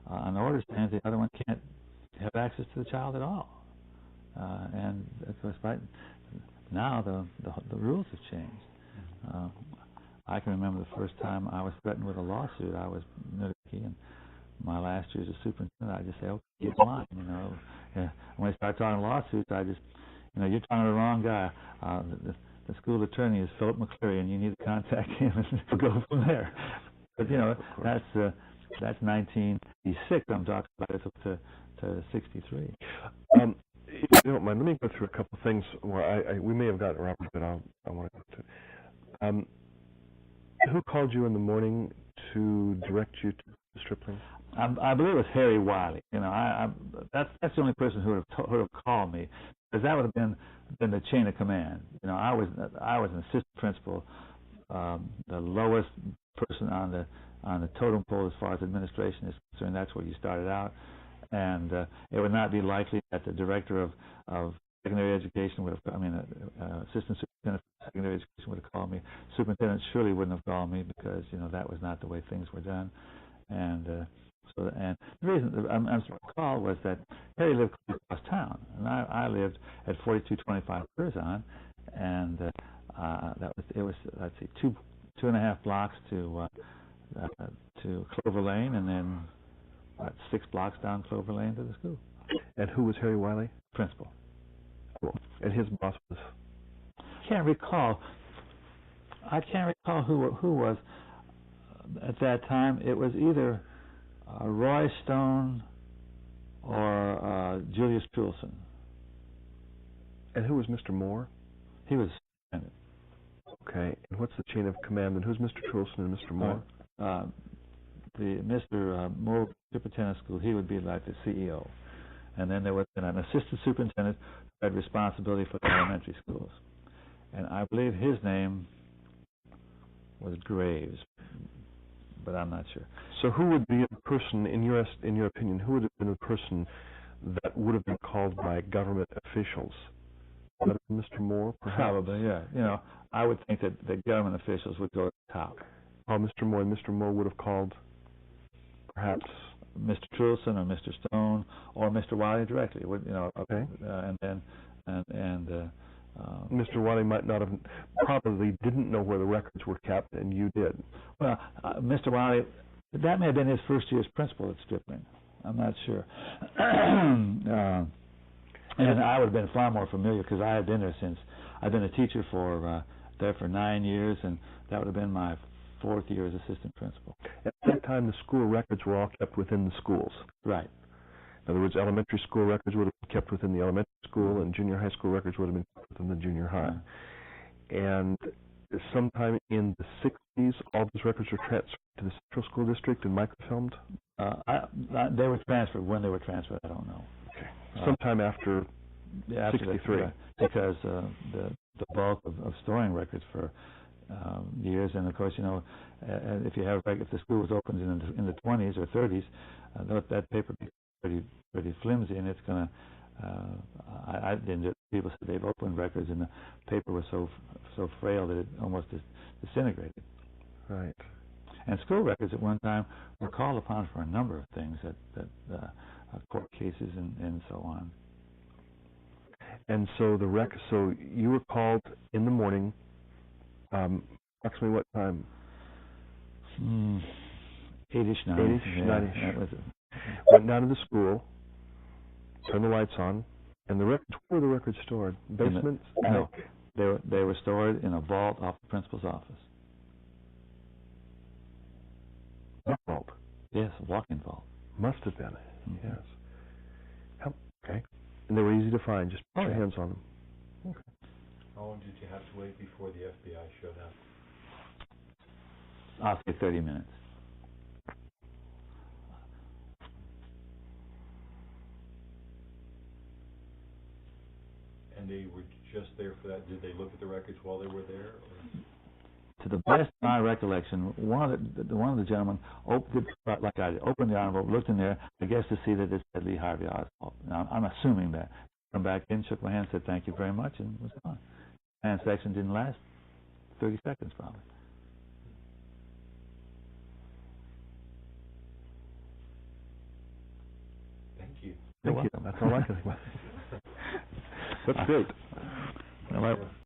an order stands, the other one can't have access to the child at all. And of course, now the rules have changed. I can remember the first time I was threatened with a lawsuit. I was nitpicky, and my last year as a superintendent, I just say, okay, get in line, you know. When I start talking lawsuits, I just, you know, you're talking to the wrong guy. The school attorney is Philip McCleary, and you need to contact him, and we'll go from there. But, you know, that's 1986 I'm talking about. It's up to 63. If you don't mind, let me go through a couple of things where we may have gotten around, but I want to go to. Who called you in the morning to direct you to Stripling? I believe it was Harry Wiley. You know, that's the only person who would have called me, because that would have been the chain of command. You know, I was an assistant principal, the lowest person on the totem pole as far as administration is concerned. That's where you started out, and it would not be likely that the director of secondary education would have. I mean, assistant superintendent of secondary education would have called me. Superintendent surely wouldn't have called me, because you know that was not the way things were done, and the reason I'm called was that Harry lived across town, and I lived at 4225 Curzon, and it was let's see, two and a half blocks to Clover Lane, and then 6 blocks down Clover Lane to the school. And who was Harry Wiley? Principal. Cool. And his boss was? I can't recall who was at that time. It was either Roy Stone or Julius Trulson. And who was Mr. Moore? He was superintendent. Okay. And what's the chain of command? And who's Mr. Trulson and Mr. Moore? The Mr. Moore, superintendent of school, he would be like the CEO. And then there was an assistant superintendent who had responsibility for the elementary schools. And I believe his name was Graves, but I'm not sure. So who would be a person, in your opinion, who would have been a person that would have been called by government officials? Would it be Mr. Moore, perhaps? Probably, yeah. You know, I would think that the government officials would go to the top. Mr. Moore, and Mr. Moore would have called, perhaps, Mr. Trulson or Mr. Stone or Mr. Wiley directly. Would, you know? Okay. Mr. Wiley might not have, probably didn't know where the records were kept, and you did. Well, Mr. Wiley, that may have been his first year's principal at Stripling. I'm not sure. And I would have been far more familiar, because I had been there since. I've been a teacher there for 9 years, and that would have been my 4th year as assistant principal. At that time, the school records were all kept within the schools. Right. In other words, elementary school records would have been kept within the elementary school, and junior high school records would have been kept within the junior high. And sometime in the 60s, all those records were transferred to the Central School District and microfilmed? They were transferred. When they were transferred, I don't know. Okay. Sometime after 63. Because the bulk of storing records for years, and of course, you know, if the school was opened in the 20s or 30s, that paper becomes pretty flimsy, and it's going to. I didn't. People said they've opened records, and the paper was so frail that it almost disintegrated. Right. And school records at one time were called upon for a number of things, court cases and so on. And so so you were called in the morning. Approximately what time? 8-ish, 9-ish. 9-ish. Yeah, that was it. Went down to the school, turned the lights on, and the records. Where were the records stored? Basement? No, they were stored in a vault off the principal's office. A vault? Yes, a walk-in vault. Must have been. Yes. Okay. And they were easy to find. Just put your hands on them. Okay. How long did you have to wait before the FBI showed up? I'll say 30 minutes. And they were just there for that? Did they look at the records while they were there? Or? To the best of my recollection, one of the gentlemen opened the envelope, looked in there, I guess to see that it said Lee Harvey Oswald. Now, I'm assuming that. Come back in, shook my hand, said thank you very much, and was gone. And section didn't last 30 seconds probably. you. Thank you. That's all I can think about. That's great. Well,